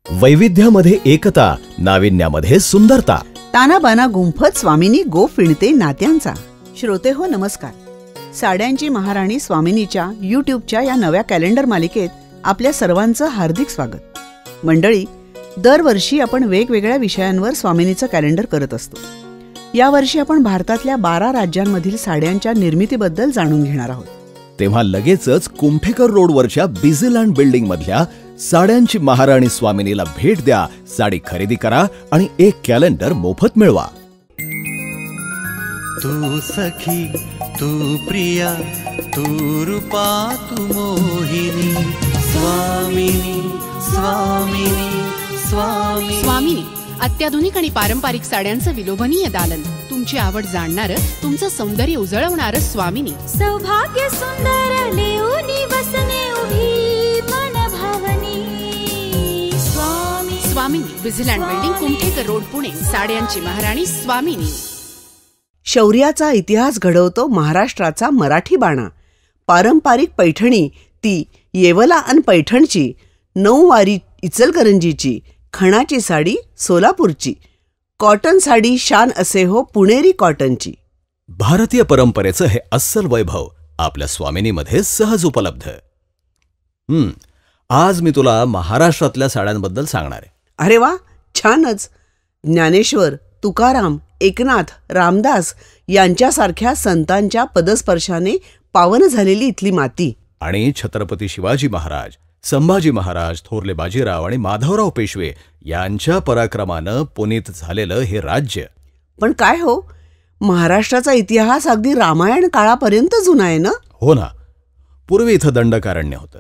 वैविध्यामध्ये एकता, नाविन्यामध्ये सुंदरता. तानाबाना गुंफत स्वामिनी गो फिणते नात्यांचा. श्रोते हो नमस्कार. साड्यांची महाराणी स्वामिनीच्या यूट्यूबच्या या नव्या कॅलेंडर मालिकेत आपल्या सर्वांचं हार्दिक स्वागत. मंडळी, दरवर्षी आपण वेगवेगळ्या विषयांवर स्वामिनीचं कॅलेंडर करत असतो. यावर्षी आपण भारतातल्या 12 राज्यांमधील साड्यांच्या निर्मितीबद्दल जाणून घेणार आहोत. तेव्हा लगेचच कुमठेकर रोडवरच्या बिझीलँड बिल्डिंग मधल्या साड्यांची महाराणी स्वामिनीला भेट द्या, साडी खरेदी करा आणि एक कॅलेंडर मोफत मिळवा. तू सखी, तू प्रिया, तू रूपा, तू मोहिनी. स्वामिनी स्वामिनी स्वामिनी. स्वामिनी अत्याधुनिक आणि पारंपरिक साड्यांचं विलोभनीय दालन. तुमची आवड जाणणारं, तुमचं सौंदर्य उजळवणारं स्वामिनी. सौभाग्य सुंदर लेऊनी वसने उभी मन भावनी. स्वामिनी Busyland building, Kumthekar road, Pune. साड्यांची महाराणी स्वामिनी. शौर्याचा इतिहास घडवतो महाराष्ट्राचा मराठी बाणा. पारंपरिक पैठणी ती येवला अन पैठणची, नऊवारी इचलकरंजीची, खणाची साडी सोलापूरची, कॉटन साडी शान असे हो पुणेरी कॉटनची. भारतीय परंपरेचं हे अस्सल वैभव आपल्या स्वामिनीमध्ये सहज उपलब्ध. आज मी तुला महाराष्ट्रातल्या साड्यांबद्दल सांगणार आहे. अरे वा, छानच. ज्ञानेश्वर, तुकाराम, एकनाथ, रामदास यांच्यासारख्या संतांच्या पदस्पर्शाने पावन झालेली इथली माती. आणि छत्रपती शिवाजी महाराज, संभाजी महाराज, थोरले बाजीराव आणि माधवराव पेशवे यांच्या पराक्रमानं पुनीत झालेलं हे राज्य. पण काय हो, महाराष्ट्राचा इतिहास अगदी रामायण काळापर्यंत जुना आहे ना? हो ना. पूर्वी इथं दंडकारण्य होतं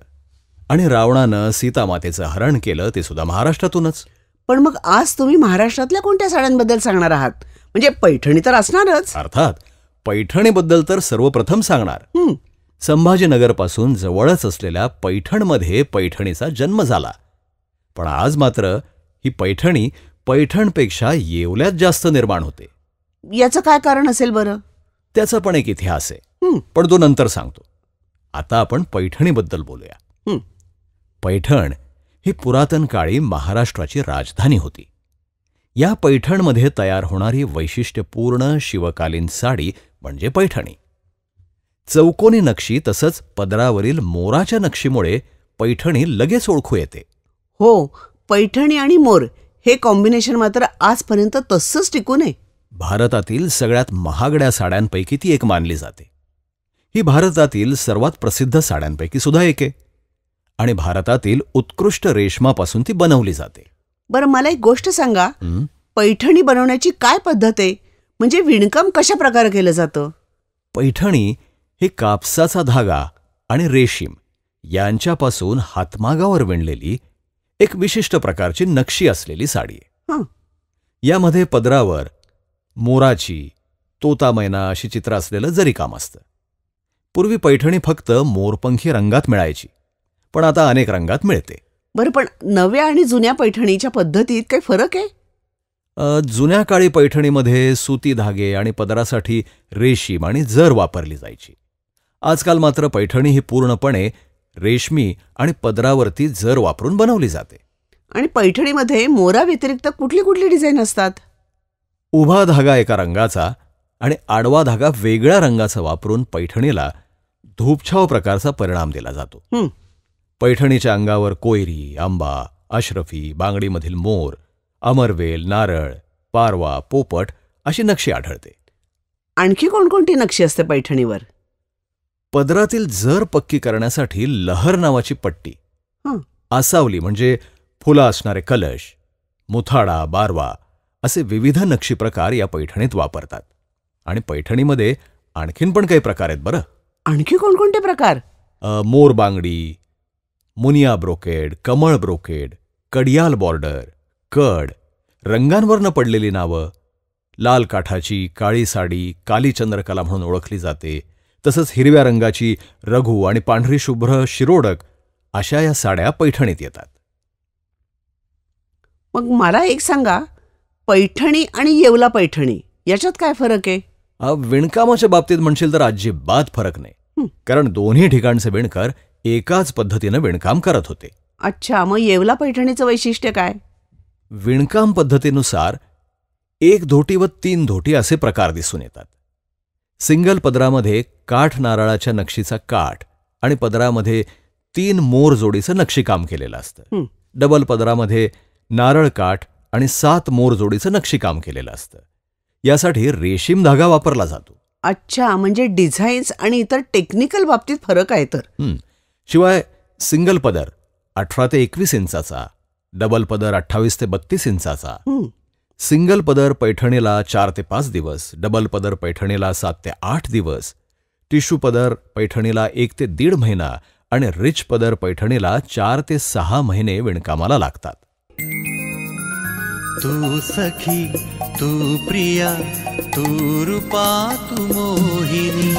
आणि रावणानं सीतामातेचं हरण केलं, ते सुद्धा महाराष्ट्रातूनच. पण मग आज तुम्ही महाराष्ट्रातल्या कोणत्या साड्यांबद्दल सांगणार आहात? म्हणजे पैठणी तर असणारच. अर्थात पैठणीबद्दल तर सर्वप्रथम सांगणार. संभाजीनगरपासून जवळच असलेल्या पैठणमध्ये पैठणीचा जन्म झाला. पण आज मात्र ही पैठणी पैठणपेक्षा येवल्यात जास्त निर्माण होते. याचं काय कारण असेल बरं? त्याचा पण एक इतिहास आहे, पण तो नंतर सांगतो. आता आपण पैठणीबद्दल बोलूया. पैठण ही पुरातन काळी महाराष्ट्राची राजधानी होती. या पैठणमध्ये तयार होणारी वैशिष्ट्यपूर्ण शिवकालीन साडी म्हणजे पैठणी. चौकोनी नक्षी तसंच पदरावरील मोराच्या नक्षीमुळे पैठणी लगेच ओळखू येते. हो, पैठणी आणि मोर हे कॉम्बिनेशन मात्र आजपर्यंत तसंच टिकून आहे. भारतातील सगळ्यात महागड्या साड्यांपैकी ती एक मानली जाते. ही भारतातील सर्वात प्रसिद्ध साड्यांपैकी सुद्धा एक आहे आणि भारतातील उत्कृष्ट रेशमापासून ती बनवली जाते. बरं, मला एक गोष्ट सांगा, पैठणी बनवण्याची काय पद्धत आहे? म्हणजे विणकाम कशा प्रकारे केलं जातं? पैठणी ही कापसाचा धागा आणि रेशीम यांच्यापासून हातमागावर विणलेली एक विशिष्ट प्रकारची नक्षी असलेली साडी आहे. यामध्ये पदरावर मोराची, तोता मैना अशी चित्र असलेलं जरीकाम असतं. पूर्वी पैठणी फक्त मोरपंखी रंगात मिळायची, पण आता अनेक रंगात मिळते. बरं, पण नव्या आणि जुन्या पैठणीच्या पद्धतीत काही फरक आहे? जुन्या काळी पैठणीमध्ये सुती धागे आणि पदरासाठी रेशीम आणि जर वापरली जायची. आजकाल मात्र पैठणी ही पूर्णपणे रेशमी आणि पदरावरती जर वापरून बनवली जाते. आणि पैठणीमध्ये मोरा व्यतिरिक्त कुठली कुठली डिझाईन असतात? उभा धागा एका रंगाचा आणि आडवा धागा वेगळ्या रंगाचा वापरून पैठणीला धूपछाव प्रकारचा परिणाम दिला जातो. पैठणीच्या अंगावर कोयरी, आंबा, अशरफी, बांगडीमधील मोर, अमरवेल, नारळ, पारवा, पोपट अशी नक्षी आढळते. आणखी कोणकोणती नक्षी असते पैठणीवर? पदरातील जर पक्की करण्यासाठी लहर नावाची पट्टी, आसावली म्हणजे फुलं असणारे कलश, मुथाडा, बारवा असे विविध नक्षी प्रकार या पैठणीत वापरतात. आणि पैठणीमध्ये आणखीन पण काही प्रकार आहेत बरं. आणखी कोणकोणते प्रकार? मोर बांगडी, मुनिया ब्रोकेड, कमळ ब्रोकेड, कडियाल बॉर्डर, कड, रंगांवरनं पडलेली नावं, लाल काठाची काळी साडी काली चंद्रकला म्हणून ओळखली जाते. तसंच हिरव्या रंगाची रघु आणि पांढरी शुभ्र शिरोडक अशा या साड्या पैठणीत येतात. मग मला एक सांगा, पैठणी आणि येवला पैठणी याच्यात काय फरक आहे? विणकामाच्या बाबतीत म्हणशील तर अजिबात फरक नाही, कारण दोन्ही ठिकाणचे विणकर एकाच पद्धतीनं विणकाम करत होते. अच्छा, मग येवला पैठणीचं वैशिष्ट्य काय? विणकाम पद्धतीनुसार 1 धोटी व 3 धोटी असे प्रकार दिसून येतात. सिंगल पदरामध्ये काठ नारळाच्या नक्षीचा काठ आणि पदरामध्ये 3 मोर जोडीचं नक्षीकाम केलेलं असतं. डबल पदरामध्ये नारळ काठ आणि 7 मोर जोडीचं नक्षीकाम केलेलं असतं. यासाठी रेशीम धागा वापरला जातो. अच्छा, म्हणजे डिझाईन्स आणि इतर टेक्निकल बाबतीत फरक आहे तर. शिवाय सिंगल पदर 18 ते 21 इंचाचा, डबल पदर 28 ते 32 इंचाचा. सिंगल पदर पैठणीला 4 ते 5 दिवस, डबल पदर पैठणीला 7 ते 8 दिवस, टिश्यू पदर पैठणीला 1 ते 1.5 महिना आणि रिच पदर पैठणीला 4 ते 6 महिने विणकामाला लागतात. तू सखी तू प्रिया तू रूपा तू मोहिनी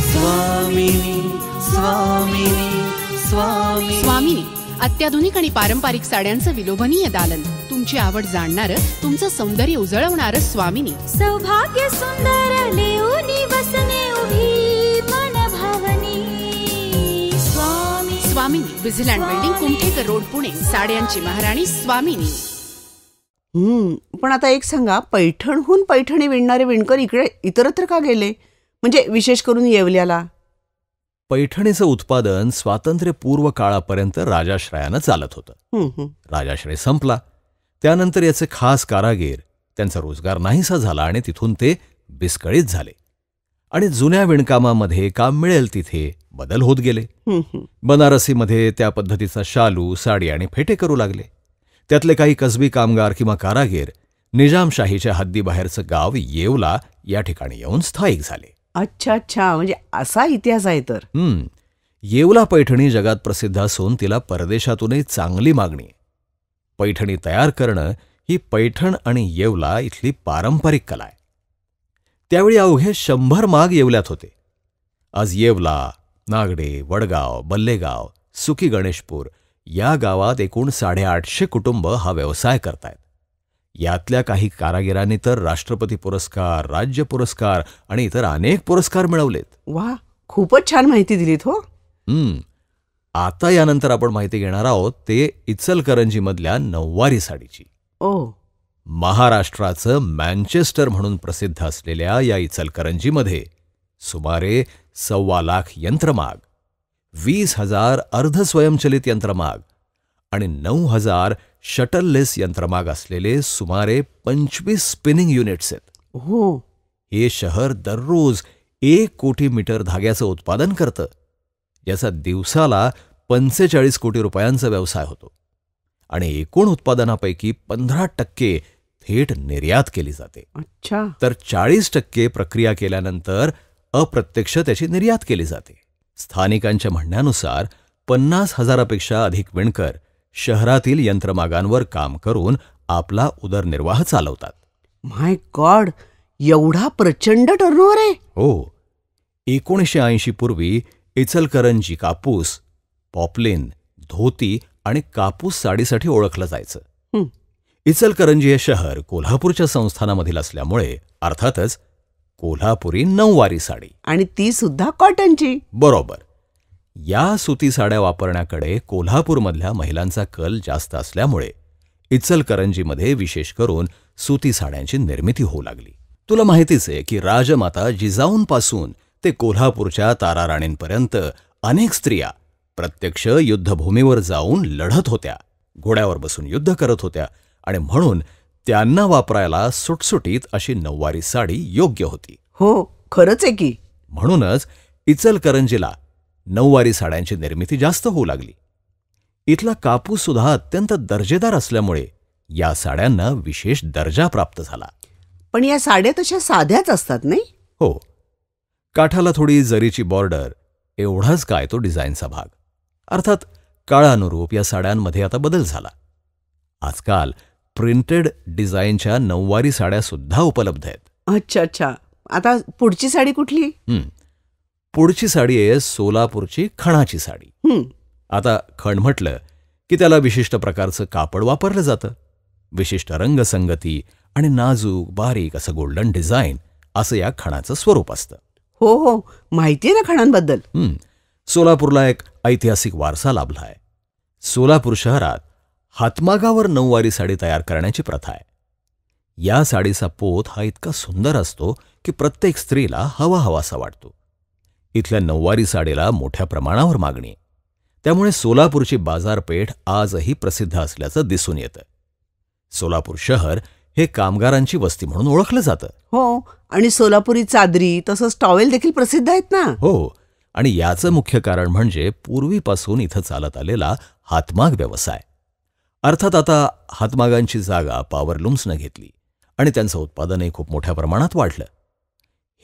स्वामिनी स्वामिनी स्वामी स्वामिनी अत्याधुनिक आणि पारंपरिक साड्यांचं विलोभनीय दालन. तुमची आवड जाणणारं, तुमचं सौंदर्य उजळवणारं स्वामिनी. सौभाग्य सुंदर लेऊनी वसने उभी मन भावनी स्वामी. स्वामिनी विझिलँड बिल्डिंग, कुमठेकर रोड, पुणे. साड्यांची महाराणी स्वामिनी. पण आता एक सांगा, पैठणहून पैठणी विणणारे विणकर इकडे इतरत्र का गेले? म्हणजे विशेष करून येवल्याला. पैठणीचं उत्पादन स्वातंत्र्यपूर्व काळापर्यंत राजाश्रयानं चालत होतं. राजाश्रय संपला त्यानंतर याचे खास कारागीर, त्यांचा रोजगार नाहीसा झाला आणि तिथून ते विस्कळीत झाले आणि जुन्या विणकामामध्ये काम मिळेल तिथे बदल होत गेले. बनारसीमध्ये त्या पद्धतीचा शालू, साडी आणि फेटे करू लागले. त्यातले काही कसबी कामगार किंवा कारागीर निजामशाहीच्या हद्दीबाहेरचं गाव येवला या ठिकाणी येऊन स्थायिक झाले. अच्छा अच्छा, म्हणजे असा इतिहास आहे तर. येवला पैठणी जगात प्रसिद्ध असून तिला परदेशातूनही चांगली मागणी आहे. पैठणी तयार करणं ही पैठण आणि येवला इथली पारंपरिक कला आहे. त्यावेळी अवघे 100 माग येवल्यात होते. आज येवला, नागडे, वडगाव, बल्लेगाव, सुकी गणेशपूर या गावात एकूण 850 कुटुंब हा व्यवसाय करतायत. यातल्या काही कारागिरांनी तर राष्ट्रपती पुरस्कार, राज्य पुरस्कार आणि इतर अनेक पुरस्कार मिळवलेत. वा, खूपच छान माहिती दिलीत हो. आता यानंतर आपण माहिती घेणार आहोत ते इचलकरंजीमधल्या नऊवारी साडीची. महाराष्ट्राचं मँचेस्टर म्हणून प्रसिद्ध असलेल्या या इचलकरंजीमध्ये सुमारे 1.25 लाख यंत्रमाग, 20,000 अर्धस्वयंचलित यंत्रमाग आणि 9,000 शटललेस यंत्रमाग असलेले सुमारे 25 स्पिनिंग युनिट्स आहेत. हे शहर दररोज 1 कोटी मीटर धाग्याचं उत्पादन करतं, याचा दिवसाला 45 कोटी रुपयांचा व्यवसाय होतो आणि एकूण उत्पादनापैकी 15% थेट निर्यात केली जाते. अच्छा, तर 40% प्रक्रिया केल्यानंतर अप्रत्यक्ष त्याची निर्यात केली जाते. स्थानिकांच्या म्हणण्यानुसार 50,000पेक्षा अधिक विणकर शहरातील यंत्रमागांवर काम करून आपला उदरनिर्वाह चालवतात. माय गॉड, एवढा प्रचंड टर्नओव्हर आहे. हो, 1980 पूर्वी इचलकरंजी कापूस, पॉपलिन, धोती आणि कापूस साडीसाठी ओळखलं जायचं. इचलकरंजी हे शहर कोल्हापूरच्या संस्थानामधील असल्यामुळे अर्थातच कोल्हापुरी नऊवारी साडी, आणि ती सुद्धा कॉटनची. बरोबर. या सुती साड्या वापरण्याकडे कोल्हापूरमधल्या महिलांचा कल जास्त असल्यामुळे इचलकरंजीमध्ये विशेष करून सुती साड्यांची निर्मिती होऊ लागली. तुला माहितीच आहे की राजमाता जिजाऊंपासून ते कोल्हापूरच्या ताराराणींपर्यंत अनेक स्त्रिया प्रत्यक्ष युद्धभूमीवर जाऊन लढत होत्या, घोड्यावर बसून युद्ध करत होत्या आणि म्हणून त्यांना वापरायला सुटसुटीत अशी नऊवारी साडी योग्य होती. हो, खरंच आहे की. म्हणूनच इचलकरंजीला नऊवारी साड्यांची निर्मिती जास्त होऊ लागली. इथला कापूस सुद्धा अत्यंत दर्जेदार असल्यामुळे या साड्यांना विशेष दर्जा प्राप्त झाला. पण या साड्या तशा साध्याच असतात नाही? हो, काठाला थोडी जरीची बॉर्डर, एवढाच काय तो डिझाईनचा भाग. अर्थात काळानुरूप या साड्यांमध्ये आता बदल झाला. आजकाल प्रिंटेड डिझाईनच्या नऊवारी साड्या सुद्धा उपलब्ध आहेत. अच्छा अच्छा, आता पुढची साडी कुठली? पुढची साडी आहे सोलापूरची खणाची साडी. आता खण म्हटलं की त्याला विशिष्ट प्रकारचं कापड वापरलं जातं, विशिष्ट रंगसंगती आणि नाजूक बारीक असं गोल्डन डिझाईन असं या खणाचं स्वरूप असतं. हो हो, माहिती आहे ना खणांबद्दल. सोलापूरला एक ऐतिहासिक वारसा लाभला आहे. सोलापूर शहरात हातमागावर नऊवारी साडी तयार करण्याची प्रथा आहे. या साडीचा पोत हा इतका सुंदर असतो की प्रत्येक स्त्रीला हवा हवासा वाटतो. इथल्या नऊवारी साडीला मोठ्या प्रमाणावर मागणी आहे. त्यामुळे सोलापूरची बाजारपेठ आजही प्रसिद्ध असल्याचं दिसून येतं. सोलापूर शहर हे कामगारांची वस्ती म्हणून ओळखलं जातं. हो, आणि सोलापुरी चादरी तसंच टॉवेल देखील प्रसिद्ध आहेत ना. हो, आणि याचं मुख्य कारण म्हणजे पूर्वीपासून इथं चालत आलेला हातमाग व्यवसाय. अर्थात आता हातमागांची जागा पॉवरलूम्सनं घेतली आणि त्यांचं उत्पादनही खूप मोठ्या प्रमाणात वाढलं.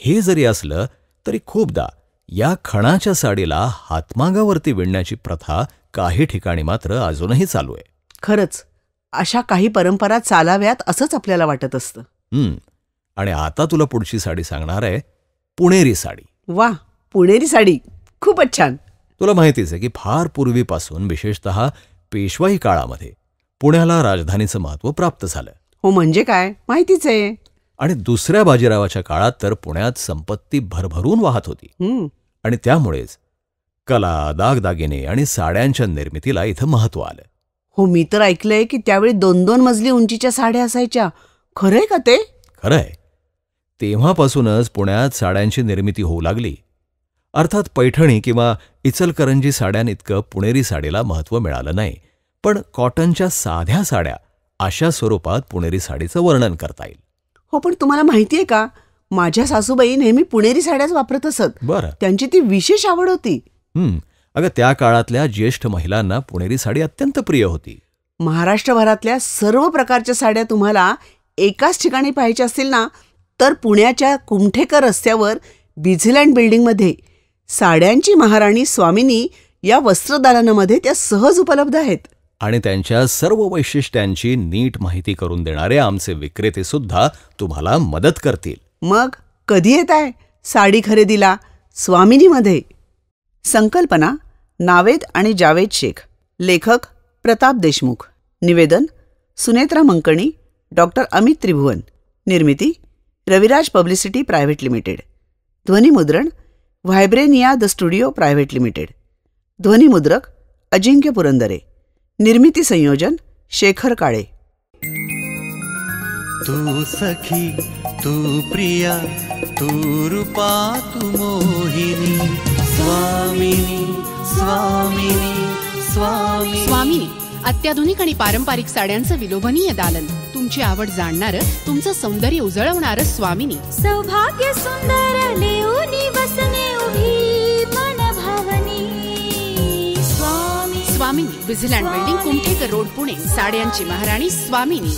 हे जरी असलं तरी खूपदा या खणाच्या साडीला हातमागावरती विणण्याची प्रथा काही ठिकाणी मात्र अजूनही चालू आहे. खरंच अशा काही परंपरा चालाव्यात असंच आपल्याला वाटत असतं. आणि आता तुला पुढची साडी सांगणार आहे, पुणेरी साडी. वा, पुणेरी साडी खूपच छान. तुला माहितीच आहे की फार पूर्वीपासून, विशेषतः पेशवाई काळामध्ये पुण्याला राजधानीचं महत्त्व प्राप्त झालं. हो, म्हणजे काय, माहितीच आहे. आणि दुसऱ्या बाजीरावाच्या काळात तर पुण्यात संपत्ती भरभरून वाहत होती. आणि त्यामुळेच कला, दागदागिने आणि साड्यांच्या निर्मितीला इथं महत्त्व आलं. हो, मी तर ऐकलंय की त्यावेळी 2-2 मजली उंचीच्या साड्या असायच्या. खरंय का ते? खरंय. तेव्हापासूनच पुण्यात साड्यांची निर्मिती होऊ लागली. अर्थात पैठणी किंवा इचलकरंजी साड्यांइतकं पुणेरी साडीला महत्त्व मिळालं नाही, पण कॉटनच्या साध्या साड्या अशा स्वरूपात पुणेरी साडीचं वर्णन करता येईल. हो, पण तुम्हाला माहितीये का, माझ्या सासूबाई नेहमी पुणेरी साड्याच वापरत असत. बरं. त्यांची ती विशेष आवड होती. अगं, त्या काळातल्या ज्येष्ठ महिलांना पुणेरी साडी अत्यंत प्रिय होती. महाराष्ट्रभरातल्या सर्व प्रकारच्या साड्या तुम्हाला एकाच ठिकाणी पाहायच्या असतील ना, तर पुण्याच्या कुमठेकर रस्त्यावर बिझीलँड बिल्डिंगमध्ये साड्यांची महाराणी स्वामिनी या वस्त्रदालनामध्ये त्या सहज उपलब्ध आहेत. आणि त्यांच्या सर्व वैशिष्ट्यांची नीट माहिती करून देणारे आमचे विक्रेते सुद्धा तुम्हाला मदत करतील. मग कधी येत आहे साडी खरेदीला स्वामिनीमध्ये? संकल्पना नावेद आणि जावेद शेख, लेखक प्रताप देशमुख, निवेदन सुनेत्रा मंकणी, डॉक्टर अमित त्रिभुवन, निर्मिती रविराज पब्लिसिटी प्रायव्हेट लिमिटेड, ध्वनिमुद्रण व्हायब्रेनिया द स्टुडिओ प्रायव्हेट लिमिटेड, ध्वनिमुद्रक अजिंक्य पुरंदरे, निर्मिती संयोजन शेखर काळे. तू सखी, तू प्रिया, तू रूपा, तू मोहिनी. स्वामिनी, स्वामिनी, स्वामिनी. स्वामिनी अत्याधुनिक आणि पारंपरिक साड्यांचं विलोभनीय दालन. तुमची आवड जाणणारं, तुमचं सौंदर्य उजळवणारं स्वामिनी. सौभाग्य सुंदर लेऊनी वसने उभी मन भावनी. स्वामी. स्वामिनी, Busyland building, Kumthekar road, Pune. साड्यांची महाराणी स्वामिनी.